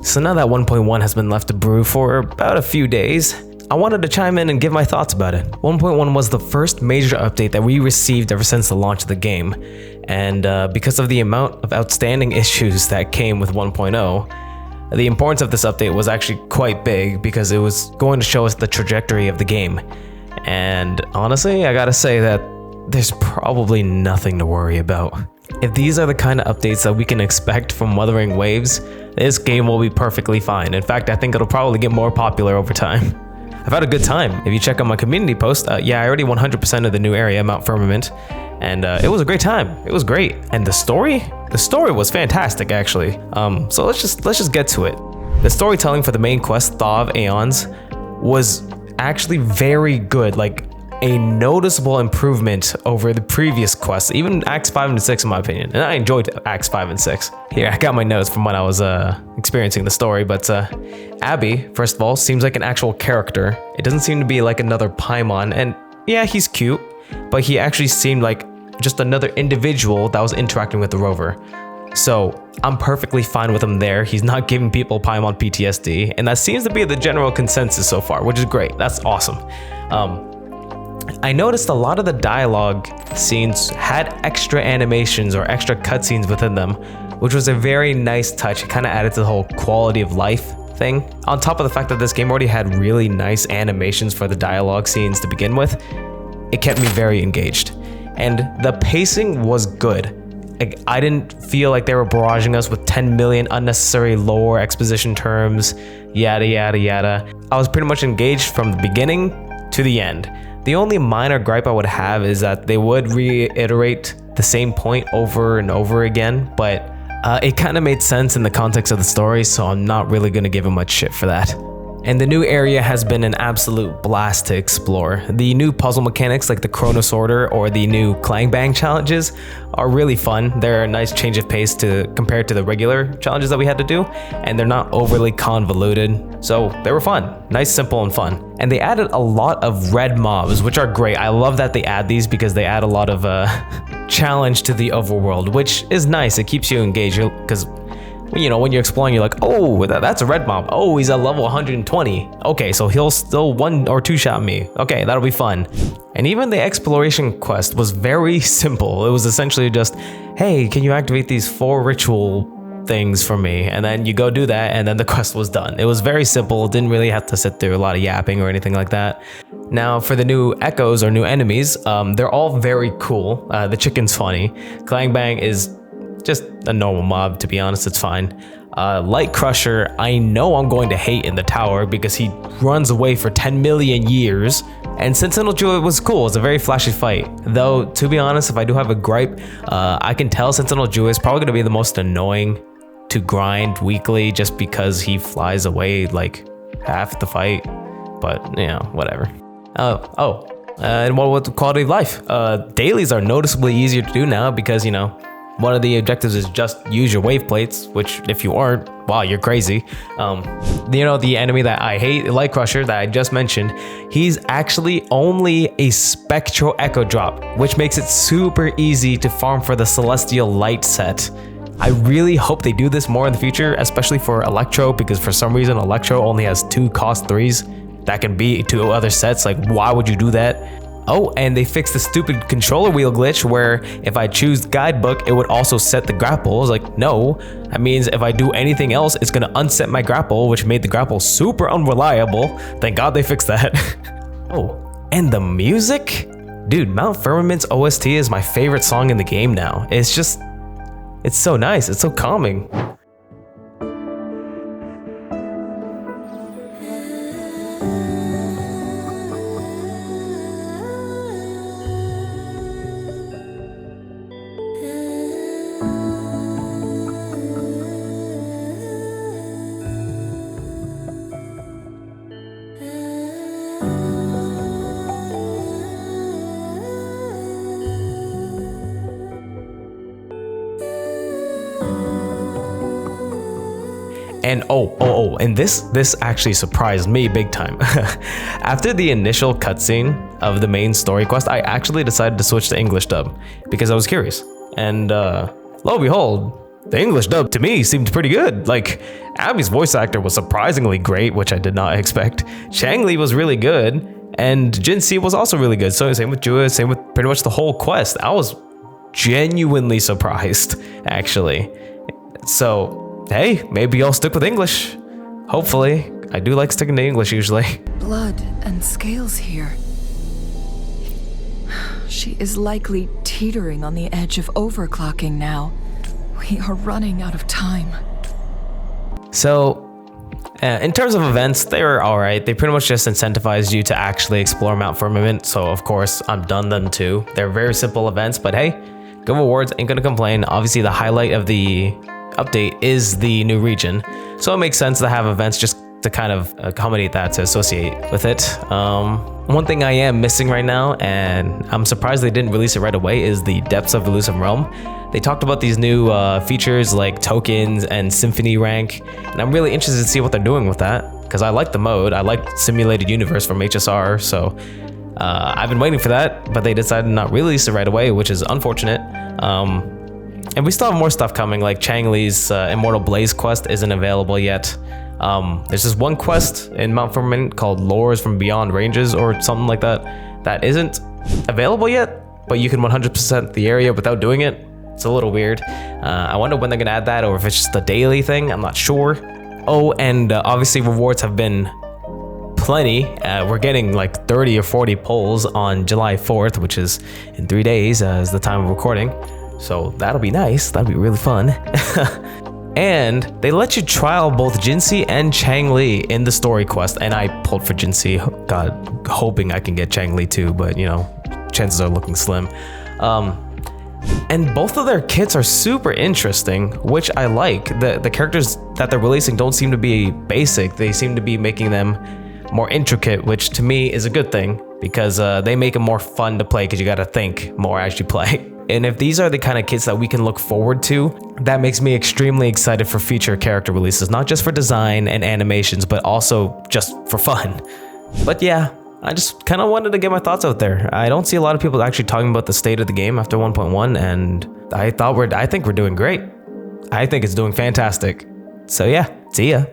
So now that 1.1 has been left to brew for about a few days, I wanted to chime in and give my thoughts about it. 1.1 was the first major update that we received ever since the launch of the game, and because of the amount of outstanding issues that came with 1.0, the importance of this update was actually quite big because it was going to show us the trajectory of the game. And honestly, I gotta say that there's probably nothing to worry about. If these are the kind of updates that we can expect from Wuthering Waves, this game will be perfectly fine. In fact, I think it'll probably get more popular over time. I've had a good time. If you check out my community post, yeah, I already 100% of the new area, Mount Firmament, and it was a great time. It was great, and the story was fantastic actually. So let's just get to it. The storytelling for the main quest, Thaw of Aeons, was actually very good, like a noticeable improvement over the previous quests, even Acts 5 and 6 in my opinion, and I enjoyed Acts 5 and 6. Here, I got my notes from when I was experiencing the story, but Abby, first of all, seems like an actual character. It doesn't seem to be like another Paimon, and yeah, he's cute, but he actually seemed like just another individual that was interacting with the rover. So I'm perfectly fine with him there. He's not giving people Paimon PTSD, and that seems to be the general consensus so far, which is great. That's awesome. I noticed a lot of the dialogue scenes had extra animations or extra cutscenes within them, which was a very nice touch. It kind of added to the whole quality of life thing. On top of the fact that this game already had really nice animations for the dialogue scenes to begin with, it kept me very engaged. And the pacing was good. Like, I didn't feel like they were barraging us with 10 million unnecessary lore, exposition terms, yada yada yada. I was pretty much engaged from the beginning to the end. The only minor gripe I would have is that they would reiterate the same point over and over again, but it kind of made sense in the context of the story, so I'm not really going to give them much shit for that. And the new area has been an absolute blast to explore. The new puzzle mechanics like the Chronos Order or the new Clang Bang challenges are really fun. They're a nice change of pace compared to the regular challenges that we had to do, and they're not overly convoluted, so they were fun. Nice, simple, and fun. And they added a lot of red mobs, which are great. I love that they add these because they add a lot of challenge to the overworld, which is nice. It keeps you engaged because, you know, when you're exploring, you're like, oh, that's a red mob. Oh, he's at level 120. Okay, so he'll still 1 or 2 shot me. Okay, that'll be fun. And even the exploration quest was very simple. It was essentially just, hey, can you activate these 4 ritual things for me? And then you go do that, and then the quest was done. It was very simple. Didn't really have to sit through a lot of yapping or anything like that. Now, for the new echoes or new enemies, they're all very cool. The chicken's funny. Clang Bang is just a normal mob, to be honest, it's fine. Light Crusher, I know I'm going to hate in the tower because he runs away for 10 million years. And Sentinel Jewel was cool, it's a very flashy fight. Though, to be honest, if I do have a gripe, I can tell Sentinel Jewel is probably going to be the most annoying to grind weekly just because he flies away like half the fight. But, you know, whatever. And what with the quality of life? Dailies are noticeably easier to do now because, you know, one of the objectives is just use your wave plates, which if you aren't, wow, you're crazy. You know, the enemy that I hate, Light Crusher, that I just mentioned, he's actually only a spectral echo drop, which makes it super easy to farm for the Celestial Light set. I really hope they do this more in the future, especially for Electro, because for some reason Electro only has 2 cost 3s that can be 2 other sets. Like, why would you do that? Oh, and they fixed the stupid controller wheel glitch where if I choose guidebook, it would also set the grapple. I was like, no, that means if I do anything else, it's gonna unset my grapple, which made the grapple super unreliable. Thank God they fixed that. Oh, and the music? Dude, Mount Firmament's OST is my favorite song in the game now. It's so nice, it's so calming. And and this actually surprised me big time. After the initial cutscene of the main story quest, I actually decided to switch to English dub because I was curious. And lo and behold, the English dub to me seemed pretty good. Like, Abby's voice actor was surprisingly great, which I did not expect. Changli was really good, and Jinhsi was also really good. So same with Jua, same with pretty much the whole quest. I was genuinely surprised, actually. So, hey, maybe I'll stick with English. Hopefully. I do like sticking to English usually. Blood and scales here. She is likely teetering on the edge of overclocking now. We are running out of time. So, in terms of events, they were alright. They pretty much just incentivized you to actually explore Mount Firmament. So, of course, I've done them too. They're very simple events, but hey, good rewards, ain't gonna complain. Obviously, the highlight of the update is the new region. So it makes sense to have events just to kind of accommodate that, to associate with it. One thing I am missing right now, and I'm surprised they didn't release it right away, is the Depths of Elusive Realm. They talked about these new features like tokens and symphony rank, and I'm really interested to see what they're doing with that, because I like the mode. I like Simulated Universe from HSR, so I've been waiting for that, but they decided to not release it right away, which is unfortunate. And we still have more stuff coming, like Changli's Immortal Blaze quest isn't available yet. There's this one quest in Mount Firmament called Lures from Beyond Ranges or something like that, that isn't available yet, but you can 100% the area without doing it. It's a little weird. I wonder when they're gonna add that, or if it's just a daily thing, I'm not sure. Oh, and obviously rewards have been plenty. We're getting like 30 or 40 polls on July 4th, which is in 3 days is the time of recording. So that'll be nice, that'll be really fun. And they let you trial both Jinhsi and Changli in the story quest, and I pulled for Jinhsi, God, hoping I can get Changli too, but you know, chances are looking slim. And both of their kits are super interesting, which I like. The characters that they're releasing don't seem to be basic, they seem to be making them more intricate, which to me is a good thing, because they make it more fun to play, because you gotta think more as you play. And if these are the kind of kits that we can look forward to, that makes me extremely excited for future character releases, not just for design and animations, but also just for fun. But yeah, I just kind of wanted to get my thoughts out there. I don't see a lot of people actually talking about the state of the game after 1.1, and I think we're doing great. I think it's doing fantastic. So yeah, see ya.